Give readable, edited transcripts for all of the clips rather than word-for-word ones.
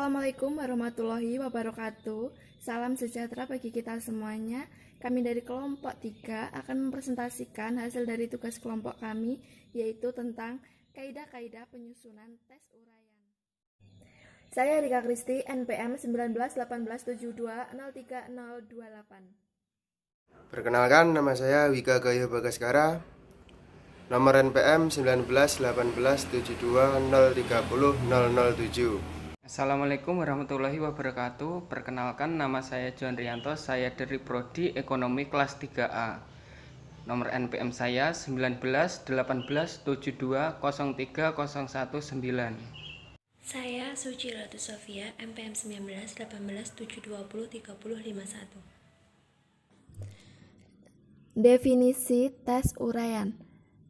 Assalamualaikum warahmatullahi wabarakatuh. Salam sejahtera bagi kita semuanya. Kami dari kelompok 3 akan mempresentasikan hasil dari tugas kelompok kami, yaitu tentang kaidah-kaidah penyusunan tes uraian. Saya Rika Kristi, NPM 191872030028. Perkenalkan, nama saya Wika Gaya Bagaskara, nomor NPM 191872030007. Assalamualaikum warahmatullahi wabarakatuh. Perkenalkan, nama saya John Rianto. Saya dari Prodi Ekonomi kelas 3A. Nomor NPM saya 191872030119. Saya Suci Ratu Sofia, MPM 191872203051. Definisi tes uraian.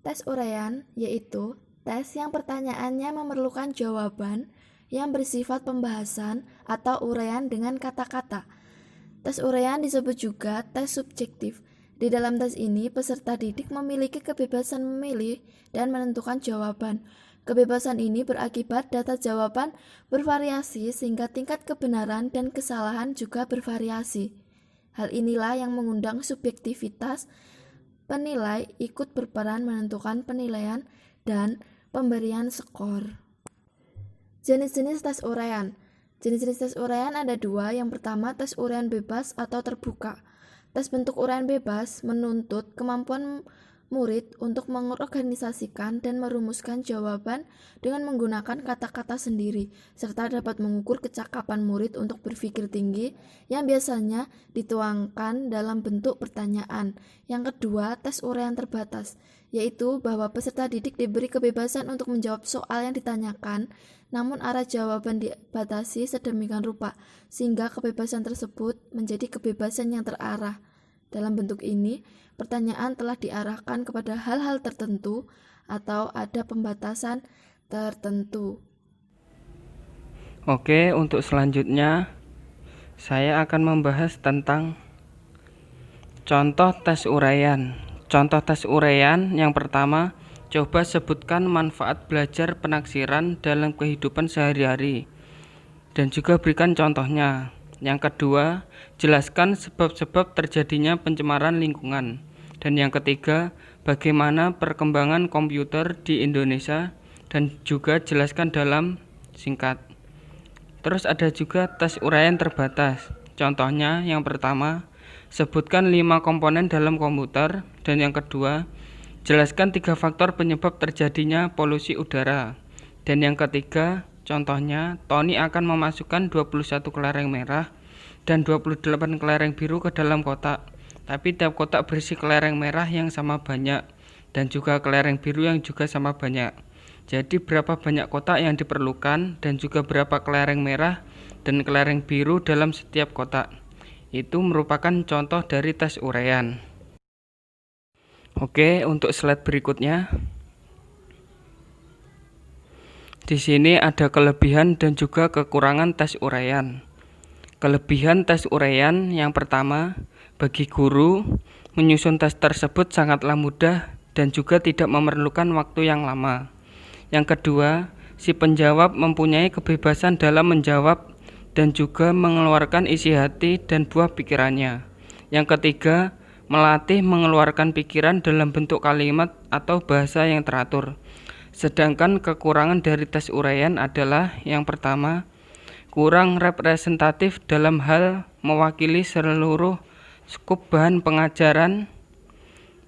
Tes uraian yaitu tes yang pertanyaannya memerlukan jawaban yang bersifat pembahasan atau uraian dengan kata-kata. Tes uraian disebut juga tes subjektif. Di dalam tes ini, peserta didik memiliki kebebasan memilih dan menentukan jawaban. Kebebasan ini berakibat data jawaban bervariasi sehingga tingkat kebenaran dan kesalahan juga bervariasi. Hal inilah yang mengundang subjektivitas. Penilai ikut berperan menentukan penilaian dan pemberian skor. Jenis-jenis tes uraian. Jenis-jenis tes uraian ada dua. Yang pertama, tes uraian bebas atau terbuka. Tes bentuk uraian bebas menuntut kemampuan murid untuk mengorganisasikan dan merumuskan jawaban dengan menggunakan kata-kata sendiri, serta dapat mengukur kecakapan murid untuk berpikir tinggi yang biasanya dituangkan dalam bentuk pertanyaan. Yang kedua, tes uraian terbatas, yaitu bahwa peserta didik diberi kebebasan untuk menjawab soal yang ditanyakan, namun arah jawaban dibatasi sedemikian rupa, sehingga kebebasan tersebut menjadi kebebasan yang terarah. Dalam bentuk ini, pertanyaan telah diarahkan kepada hal-hal tertentu atau ada pembatasan tertentu. Oke, untuk selanjutnya saya akan membahas tentang contoh tes uraian. Contoh tes uraian yang pertama, coba sebutkan manfaat belajar penaksiran dalam kehidupan sehari-hari dan juga berikan contohnya. Yang kedua, jelaskan sebab-sebab terjadinya pencemaran lingkungan. Dan yang ketiga, bagaimana perkembangan komputer di Indonesia dan juga jelaskan dalam singkat. Terus ada juga tes uraian terbatas. Contohnya yang pertama, sebutkan 5 komponen dalam komputer. Dan yang kedua, jelaskan 3 faktor penyebab terjadinya polusi udara. Dan yang ketiga, contohnya, Tony akan memasukkan 21 kelereng merah dan 28 kelereng biru ke dalam kotak. Tapi tiap kotak berisi kelereng merah yang sama banyak dan juga kelereng biru yang juga sama banyak. Jadi berapa banyak kotak yang diperlukan dan juga berapa kelereng merah dan kelereng biru dalam setiap kotak. Itu merupakan contoh dari tes uraian. Oke, untuk slide berikutnya. Di sini ada kelebihan dan juga kekurangan tes uraian. Kelebihan tes uraian yang pertama, bagi guru, menyusun tes tersebut sangatlah mudah dan juga tidak memerlukan waktu yang lama. Yang kedua, si penjawab mempunyai kebebasan dalam menjawab dan juga mengeluarkan isi hati dan buah pikirannya. Yang ketiga, melatih mengeluarkan pikiran dalam bentuk kalimat atau bahasa yang teratur. Sedangkan kekurangan dari tes uraian adalah yang pertama, kurang representatif dalam hal mewakili seluruh skup bahan pengajaran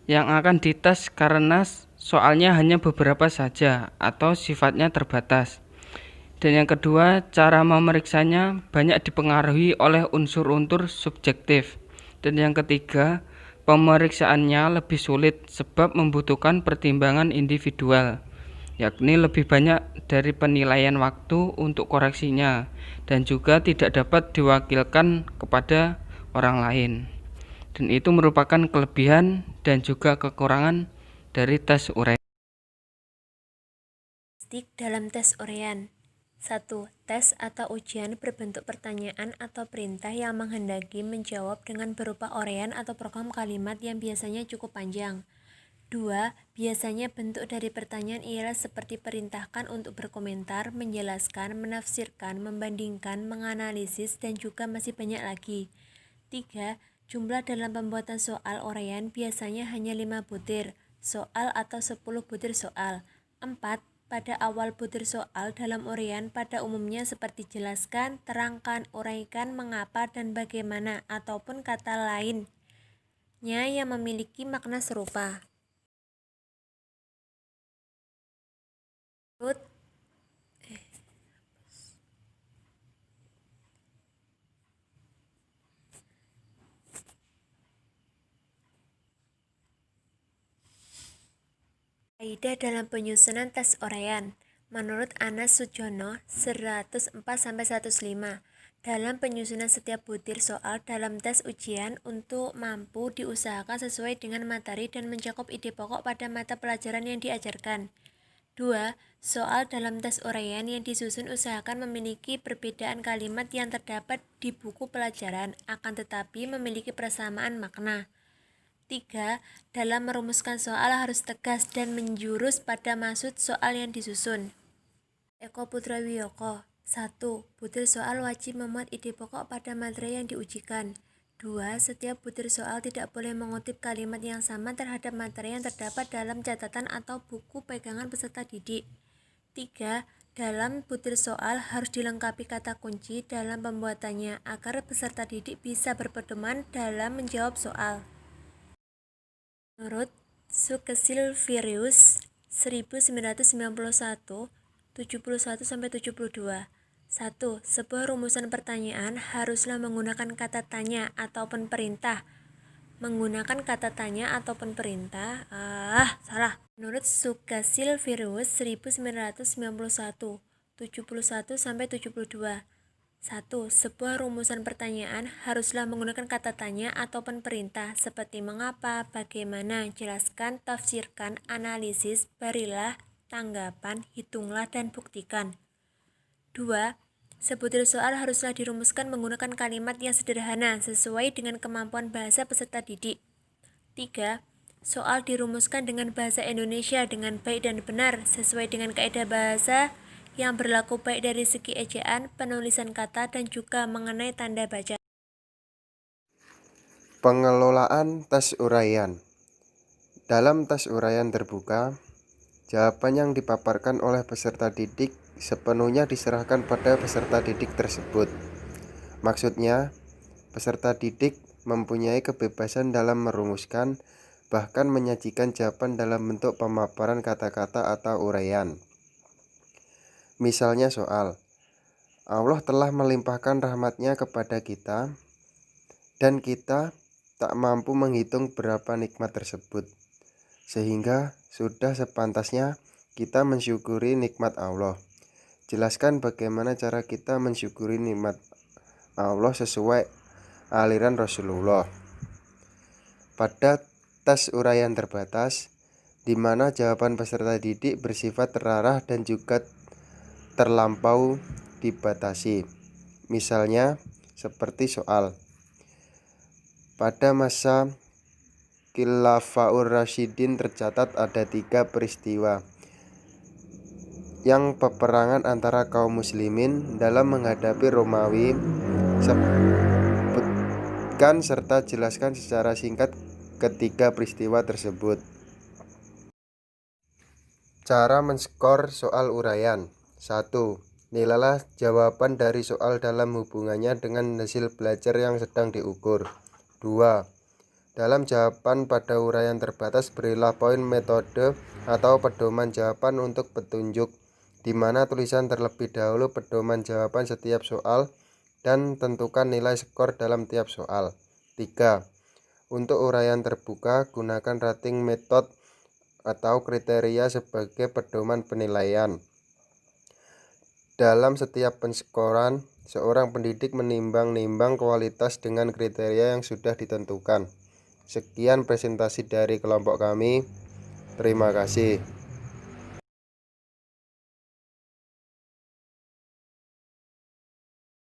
yang akan dites karena soalnya hanya beberapa saja atau sifatnya terbatas. Dan yang kedua, cara memeriksanya banyak dipengaruhi oleh unsur-unsur subjektif. Dan yang ketiga, pemeriksaannya lebih sulit sebab membutuhkan pertimbangan individual, yakni lebih banyak dari penilaian waktu untuk koreksinya dan juga tidak dapat diwakilkan kepada orang lain. Dan itu merupakan kelebihan dan juga kekurangan dari tes uraian. Dalam tes uraian. 1. Tes atau ujian berbentuk pertanyaan atau perintah yang menghendaki menjawab dengan berupa uraian atau program kalimat yang biasanya cukup panjang. 2. Biasanya bentuk dari pertanyaan ialah seperti perintahkan untuk berkomentar, menjelaskan, menafsirkan, membandingkan, menganalisis, dan juga masih banyak lagi. 3. Jumlah dalam pembuatan soal uraian biasanya hanya 5 butir soal atau 10 butir soal. 4. Pada awal butir soal dalam uraian pada umumnya seperti jelaskan, terangkan, uraikan, mengapa, dan bagaimana, ataupun kata lainnya yang memiliki makna serupa. Kaidah dalam penyusunan tes uraian. Menurut Anas Sujono 104-105, dalam penyusunan setiap butir soal dalam tes ujian untuk mampu diusahakan sesuai dengan materi dan mencakup ide pokok pada mata pelajaran yang diajarkan. 2. Soal dalam tes uraian yang disusun usahakan memiliki perbedaan kalimat yang terdapat di buku pelajaran, akan tetapi memiliki persamaan makna. 3. Dalam merumuskan soal harus tegas dan menjurus pada maksud soal yang disusun. Eko Putrawiyoko 1. Butir soal wajib memuat ide pokok pada materi yang diujikan. 2. Setiap butir soal tidak boleh mengutip kalimat yang sama terhadap materi yang terdapat dalam catatan atau buku pegangan peserta didik. 3. Dalam butir soal harus dilengkapi kata kunci dalam pembuatannya agar peserta didik bisa berpedoman dalam menjawab soal. Menurut Sukesilvirius 1991, 71-72. 1. Sebuah rumusan pertanyaan haruslah menggunakan kata tanya ataupun perintah. Menggunakan kata tanya ataupun perintah. Salah. Menurut Sukesilvirius 1991, 71-72. 1. Sebuah rumusan pertanyaan haruslah menggunakan kata tanya ataupun perintah seperti mengapa, bagaimana, jelaskan, tafsirkan, analisis, berilah, tanggapan, hitunglah, dan buktikan. 2. Sebutir soal haruslah dirumuskan menggunakan kalimat yang sederhana sesuai dengan kemampuan bahasa peserta didik. 3. Soal dirumuskan dengan bahasa Indonesia dengan baik dan benar sesuai dengan kaidah bahasa yang berlaku baik dari segi ejaan, penulisan kata, dan juga mengenai tanda baca. Pengelolaan tes uraian. Dalam tes uraian terbuka, jawaban yang dipaparkan oleh peserta didik sepenuhnya diserahkan pada peserta didik tersebut. Maksudnya, peserta didik mempunyai kebebasan dalam merumuskan, bahkan menyajikan jawaban dalam bentuk pemaparan kata-kata atau uraian. Misalnya soal, Allah telah melimpahkan rahmat-Nya kepada kita, dan kita tak mampu menghitung berapa nikmat tersebut, sehingga sudah sepantasnya kita mensyukuri nikmat Allah. Jelaskan bagaimana cara kita mensyukuri nikmat Allah sesuai aliran Rasulullah. Pada tes uraian terbatas, di mana jawaban peserta didik bersifat terarah dan juga terlampau dibatasi. Misalnya, seperti soal. Pada masa Khilafaur Rasyidin tercatat ada 3 peristiwa yang peperangan antara kaum muslimin dalam menghadapi Romawi. Sebutkan serta jelaskan secara singkat ketiga peristiwa tersebut. Cara menskor soal uraian. 1. Nilailah jawaban dari soal dalam hubungannya dengan hasil belajar yang sedang diukur. 2. Dalam jawaban pada uraian terbatas berilah poin metode atau pedoman jawaban untuk petunjuk, di mana tulisan terlebih dahulu pedoman jawaban setiap soal dan tentukan nilai skor dalam tiap soal. 3. Untuk uraian terbuka, gunakan rating method atau kriteria sebagai pedoman penilaian. Dalam setiap penskoran, seorang pendidik menimbang-nimbang kualitas dengan kriteria yang sudah ditentukan. Sekian presentasi dari kelompok kami. Terima kasih.